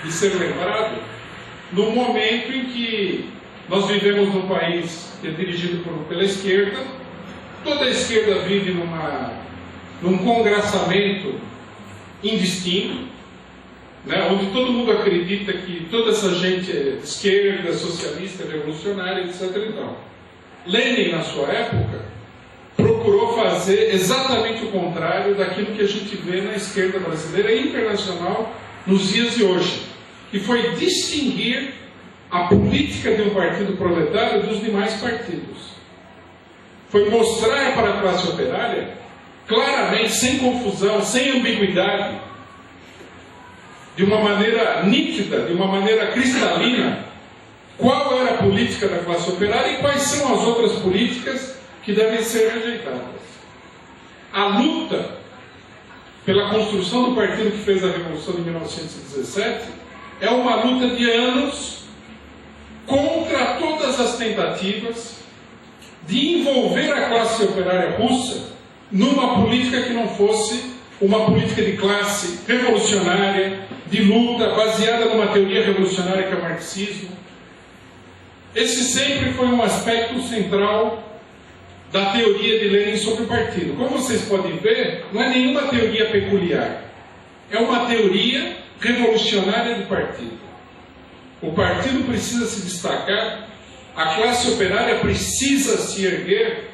de ser lembrado no momento em que nós vivemos num país que é dirigido pela esquerda, toda a esquerda vive num congraçamento indistinto, né, onde todo mundo acredita que toda essa gente é esquerda, socialista, revolucionária, etc. Então, Lenin, na sua época, procurou fazer exatamente o contrário daquilo que a gente vê na esquerda brasileira e internacional nos dias de hoje, que foi distinguir a política de um partido proletário dos demais partidos. Foi mostrar para a classe operária, claramente, sem confusão, sem ambiguidade, de uma maneira nítida, de uma maneira cristalina, qual era a política da classe operária e quais são as outras políticas que devem ser rejeitadas. A luta pela construção do partido que fez a Revolução de 1917 é uma luta de anos contra todas as tentativas de envolver a classe operária russa numa política que não fosse uma política de classe revolucionária, de luta, baseada numa teoria revolucionária que é o marxismo. Esse sempre foi um aspecto central da teoria de Lenin sobre o partido. Como vocês podem ver, não é nenhuma teoria peculiar. É uma teoria revolucionária do partido. O partido precisa se destacar, a classe operária precisa se erguer,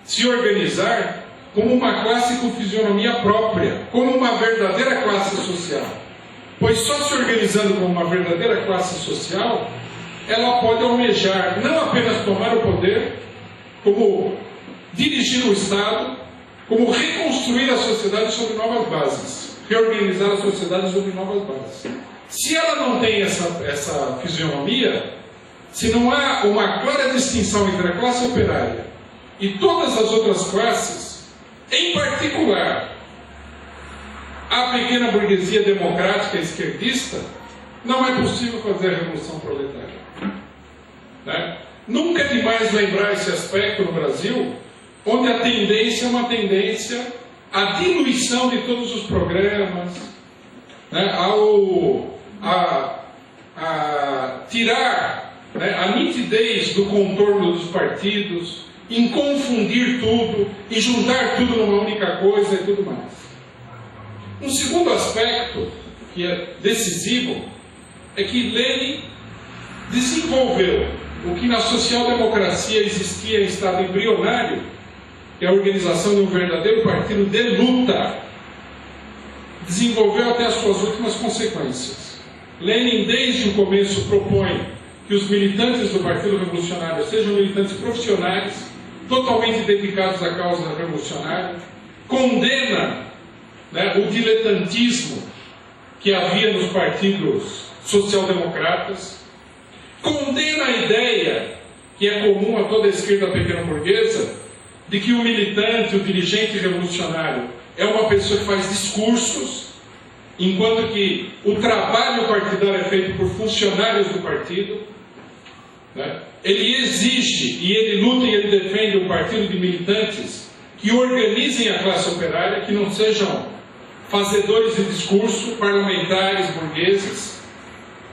se organizar como uma classe com fisionomia própria, como uma verdadeira classe social. Pois só se organizando como uma verdadeira classe social, ela pode almejar não apenas tomar o poder, como dirigir o Estado, como reconstruir a sociedade sobre novas bases, reorganizar a sociedade sobre novas bases. Se ela não tem essa fisionomia, se não há uma clara distinção entre a classe operária e todas as outras classes, em particular a pequena burguesia democrática e esquerdista, não é possível fazer a revolução proletária. Né? Nunca é demais lembrar esse aspecto no Brasil, onde a tendência é uma tendência à diluição de todos os programas, né? a tirar, né, a nitidez do contorno dos partidos, em confundir tudo, em juntar tudo numa única coisa e tudo mais. Um segundo aspecto que é decisivo é que Lenin desenvolveu o que na social-democracia existia em estado embrionário, que é a organização de um verdadeiro partido de luta, desenvolveu até as suas últimas consequências. Lenin, desde o começo, propõe que os militantes do Partido Revolucionário sejam militantes profissionais, totalmente dedicados à causa revolucionária, condena, né, o diletantismo que havia nos partidos social-democratas, condena a ideia, que é comum a toda a esquerda pequena burguesa, de que o militante, o dirigente revolucionário, é uma pessoa que faz discursos, enquanto que o trabalho partidário é feito por funcionários do partido. Né? Ele exige, e ele luta e ele defende um partido de militantes que organizem a classe operária, que não sejam fazedores de discurso, parlamentares, burgueses.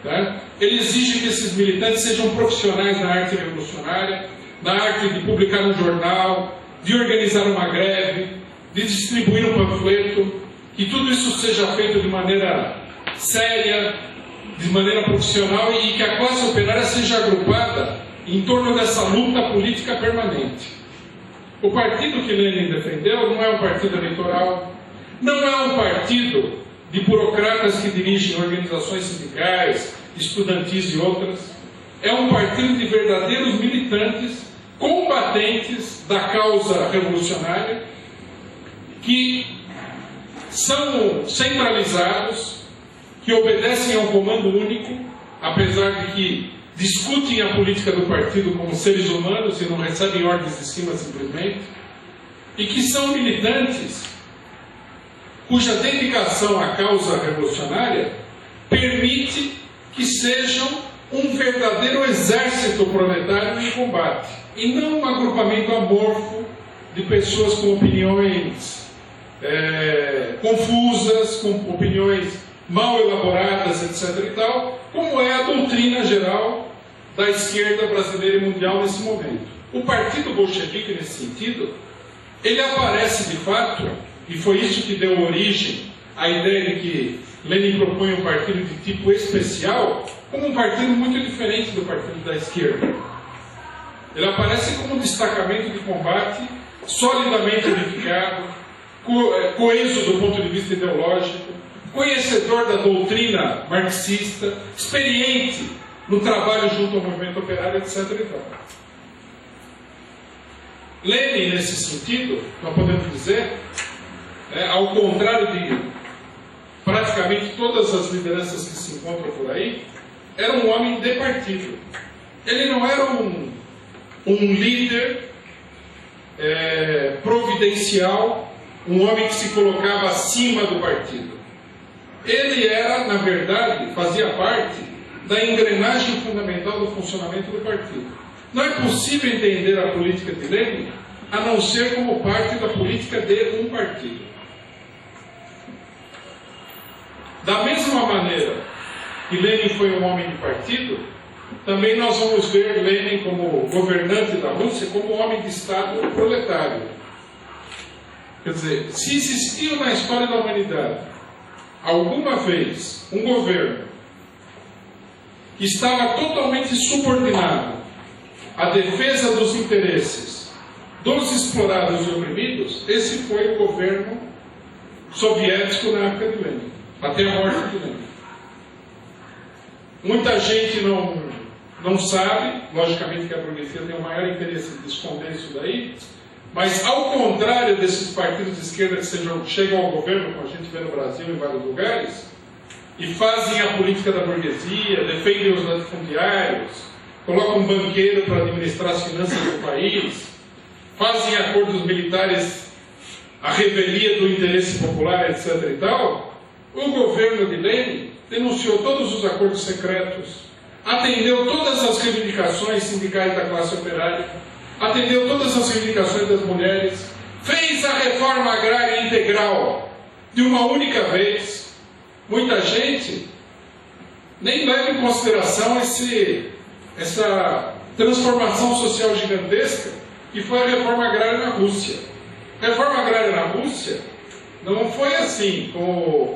Né? Ele exige que esses militantes sejam profissionais na arte revolucionária, na arte de publicar um jornal, de organizar uma greve, de distribuir um panfleto, que tudo isso seja feito de maneira séria, de maneira profissional, e que a classe operária seja agrupada em torno dessa luta política permanente. O partido que Lenin defendeu não é um partido eleitoral, não é um partido de burocratas que dirigem organizações sindicais, estudantis e outras. É um partido de verdadeiros militantes, combatentes da causa revolucionária, que são centralizados, que obedecem a um comando único, apesar de que discutem a política do partido como seres humanos e não recebem ordens de cima simplesmente, e que são militantes cuja dedicação à causa revolucionária permite que sejam um verdadeiro exército proletário em combate, e não um agrupamento amorfo de pessoas com opiniões confusas, com opiniões mal elaboradas, etc. e tal, como é a doutrina geral da esquerda brasileira e mundial nesse momento. O partido bolchevique, nesse sentido, ele aparece de fato, e foi isso que deu origem à ideia de que Lenin propunha um partido de tipo especial, como um partido muito diferente do partido da esquerda. Ele aparece como um destacamento de combate solidamente edificado, coeso do ponto de vista ideológico, conhecedor da doutrina marxista, experiente no trabalho junto ao movimento operário, etc. e tal. Lenin, nesse sentido, nós podemos dizer, ao contrário de praticamente todas as lideranças que se encontram por aí, era um homem de partido. Ele não era um líder providencial, um homem que se colocava acima do partido. Ele era, na verdade, fazia parte da engrenagem fundamental do funcionamento do partido. Não é possível entender a política de Lenin a não ser como parte da política de um partido. Da mesma maneira que Lenin foi um homem de partido, também nós vamos ver Lenin como governante da Rússia, como um homem de Estado proletário. Quer dizer, se existiu na história da humanidade alguma vez um governo que estava totalmente subordinado à defesa dos interesses dos explorados e oprimidos, esse foi o governo soviético na época de Lenin, até a morte de Lenin. Muita gente não sabe, logicamente que a burguesia tem o maior interesse de esconder isso daí, mas ao contrário desses partidos de esquerda que chegam ao governo, como a gente vê no Brasil em vários lugares, e fazem a política da burguesia, defendem os latifundiários, colocam um banqueiro para administrar as finanças do país, fazem acordos militares à revelia do interesse popular, etc. e tal, o governo de Lenin denunciou todos os acordos secretos, atendeu todas as reivindicações sindicais da classe operária, atendeu todas as reivindicações das mulheres, fez a reforma agrária integral de uma única vez. Muita gente nem leva em consideração essa transformação social gigantesca que foi a reforma agrária na Rússia. A reforma agrária na Rússia não foi assim, com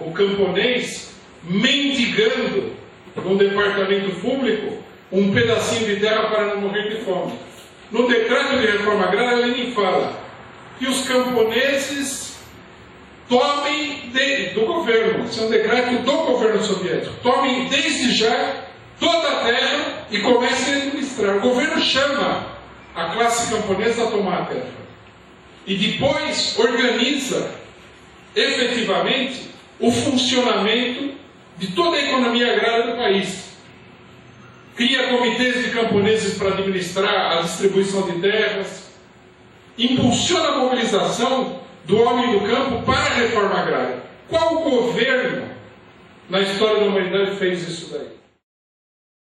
o camponês mendigando num departamento público um pedacinho de terra para não morrer de fome. No decreto de reforma agrária, Lenin fala que os camponeses tomem do governo, isso é um decreto do governo soviético, tomem desde já toda a terra e comecem a administrar. O governo chama a classe camponesa a tomar a terra e depois organiza efetivamente o funcionamento de toda a economia agrária do país. Cria comitês de camponeses para administrar a distribuição de terras, impulsiona a mobilização do homem do campo para a reforma agrária. Qual governo na história da humanidade fez isso daí?